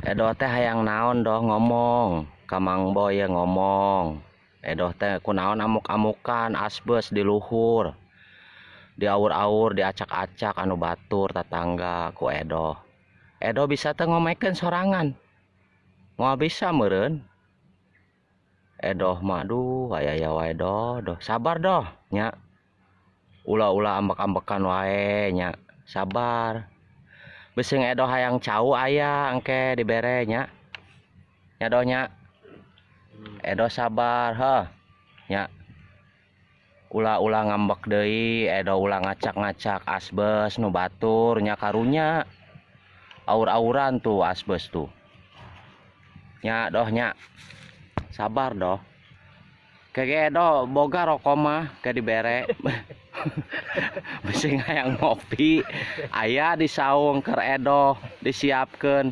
Edoh teh hayang naon doh ngomong, Kamang Boy ya ngomong. Edoh teh kunaon amuk-amukan asbes di luhur, di aur-aur, diacak-acak anu batur tetangga ku Edoh. Edoh bisa teh ngomeken sorangan, mau bisa meureun. Edoh mah duh aya wae doh sabar doh nya. Ulah-ulah ambek-ambekan wae nya, sabar. Besing Edoh hayang cau aya engke dibere nya. Nya doh nya. Edoh sabar heuh nya. Ulah-ulah ngambek deui, Edoh ulah ngacak-ngacak asbes nu batur nya karunya. Aur-auran tuh asbes tuh. Nya doh nya. Sabar doh. Kege Edoh boga rokok mah ke dibere. Besing hayang ngopi aya di saung keur Edoh disiapkeun.